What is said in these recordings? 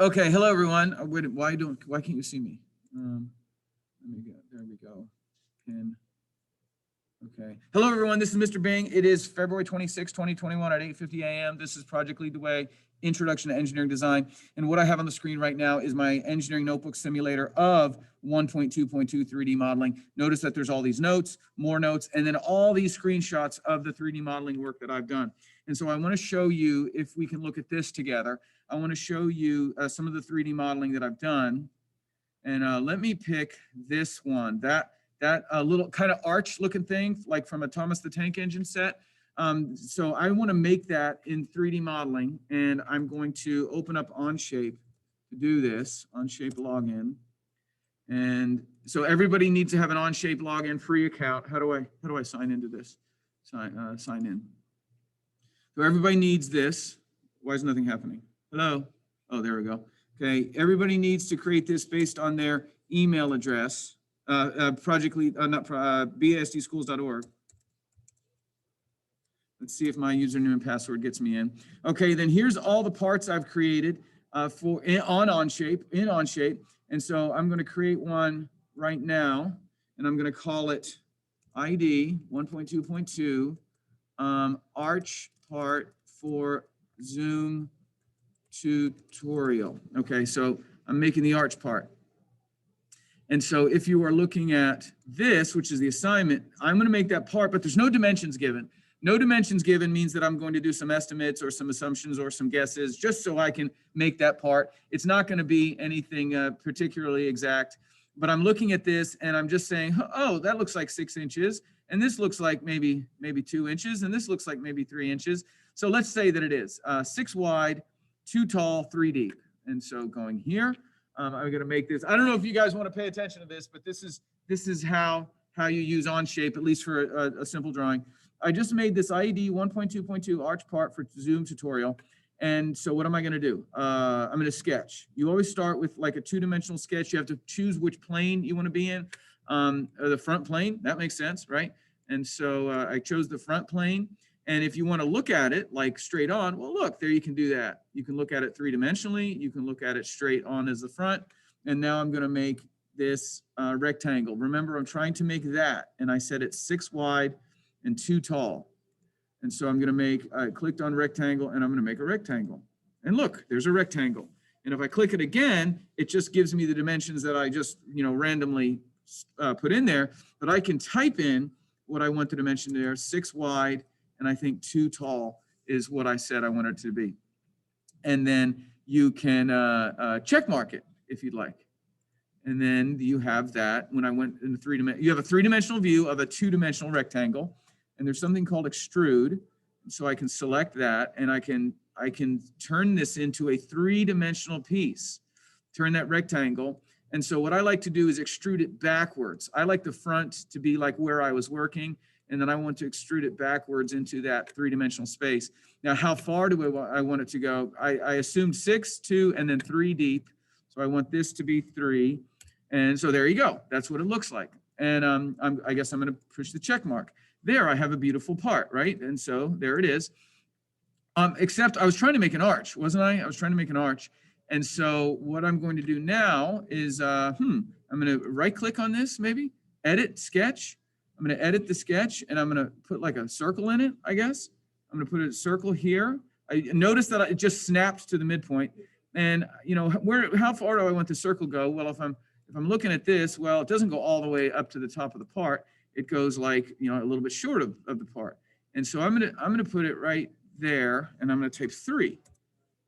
Okay, hello everyone. Why can't you see me? Let me go. There we go. Pin. Okay. Hello everyone. This is Mr. Bing. It is February 26, 2021 at 8:50 a.m. This is Project Lead the Way, Introduction to Engineering Design. And what I have on the screen right now is my engineering notebook simulator of 1.2.2 3D modeling. Notice that there's all these notes, more notes, and then all these screenshots of the 3D modeling work that I've done. And so I want to show you, if we can look at this together, I want to show you some of the 3D modeling that I've done. And let me pick this one, that little kind of arch looking thing, like from a Thomas the Tank Engine set. So I want to make that in 3D modeling, and I'm going to open up Onshape to do this, Onshape login. And so everybody needs to have an Onshape login free account. How do I sign into this? Sign in. So everybody needs this. Why is nothing happening? Hello? Oh, there we go. Okay, everybody needs to create this based on their email address, project lead, basdschools.org. Let's see if my username and password gets me in. Okay, then here's all the parts I've created in Onshape. And so I'm going to create one right now, and I'm going to call it IED 1.2.2 Arch part for Zoom tutorial. Okay, so I'm making the arch part. And so if you are looking at this, which is the assignment, I'm going to make that part, but there's no dimensions given. No dimensions given means that I'm going to do some estimates or some assumptions or some guesses just so I can make that part. It's not going to be anything particularly exact, but I'm looking at this and I'm just saying, oh, that looks like 6 inches. And this looks like maybe 2 inches. And this looks like maybe 3 inches. So let's say that it is 6 wide, 2 tall, 3 deep. And so going here, I'm going to make this. I don't know if you guys want to pay attention to this, but this is how you use Onshape, at least for a simple drawing. I just made this IED 1.2.2 arch part for Zoom tutorial. And so what am I going to do? I'm going to sketch. You always start with like a 2-dimensional sketch. You have to choose which plane you want to be in. Or the front plane. That makes sense, right? And so I chose the front plane. And if you want to look at it like straight on, well, look, there you can do that. You can look at it 3-dimensionally. You can look at it straight on as the front. And now I'm going to make this rectangle. Remember, I'm trying to make that. And I said it's 6 wide and 2 tall. And so I'm going to I clicked on rectangle and I'm going to make a rectangle. And look, there's a rectangle. And if I click it again, it just gives me the dimensions that I just, randomly put in there. But I can type in what I want the dimension there, 6 wide, and I think 2 tall is what I said I wanted it to be. And then you can check mark it if you'd like. And then you have that when I went in the 3-dimensional, you have a 3-dimensional view of a 2-dimensional rectangle, and there's something called extrude. So I can select that and I can turn this into a 3-dimensional piece, turn that rectangle. And so what I like to do is extrude it backwards. I like the front to be like where I was working, and then I want to extrude it backwards into that 3-dimensional space. Now, how far do I want it to go? I assumed 6, 2, and then 3 deep. So I want this to be 3. And so there you go. That's what it looks like. And I guess I'm going to push the check mark. There, I have a beautiful part, right? And so there it is. Except I was trying to make an arch, wasn't I? I was trying to make an arch. And so what I'm going to do now is, I'm going to right click on this, maybe, edit sketch. I'm going to edit the sketch and I'm going to put like a circle in it, I guess. I'm going to put a circle here. I noticed that it just snapped to the midpoint. And how far do I want the circle go? Well, if I'm looking at this, well, it doesn't go all the way up to the top of the part. It goes like, a little bit short of the part. And so I'm going to put it right there and I'm going to type 3.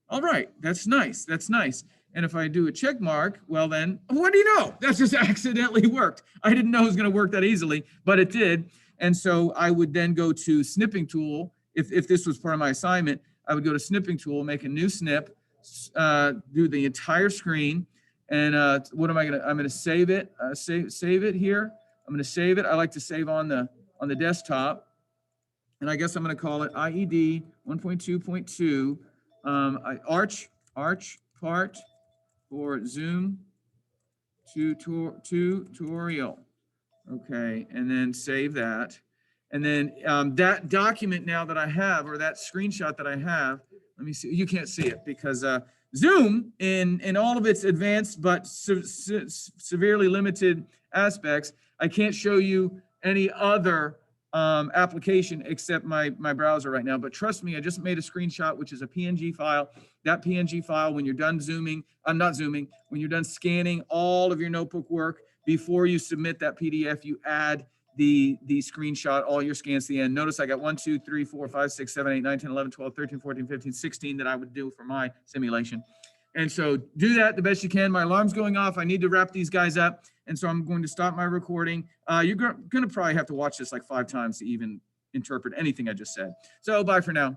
All right, that's nice. That's nice. And if I do a check mark, well then, what do you know? That just accidentally worked. I didn't know it was going to work that easily, but it did. And so I would then go to snipping tool. If this was part of my assignment, I would go to snipping tool, make a new snip, do the entire screen. And what am I going to, I'm going to save it, save it here. I'm going to save it. I like to save on the desktop. And I guess I'm going to call it IED 1.2.2 arch part for Zoom tutorial. Okay, and then save that. And then that document now that I have, or that screenshot that I have, let me see, you can't see it because Zoom, in all of its advanced but severely limited aspects, I can't show you any other application except my browser right now. But trust me, I just made a screenshot, which is a PNG file. That PNG file, when you're done zooming, I'm not zooming, when you're done scanning all of your notebook work, before you submit that PDF, you add the screenshot, all your scans to the end. Notice I got 1, 2, 3, 4, 5, 6, 7, 8, 9, 10, 11, 12, 13, 14, 15, 16 that I would do for my simulation. And so do that the best you can. My alarm's going off. I need to wrap these guys up. And so I'm going to stop my recording. You're going to probably have to watch this like 5 times to even interpret anything I just said. So bye for now.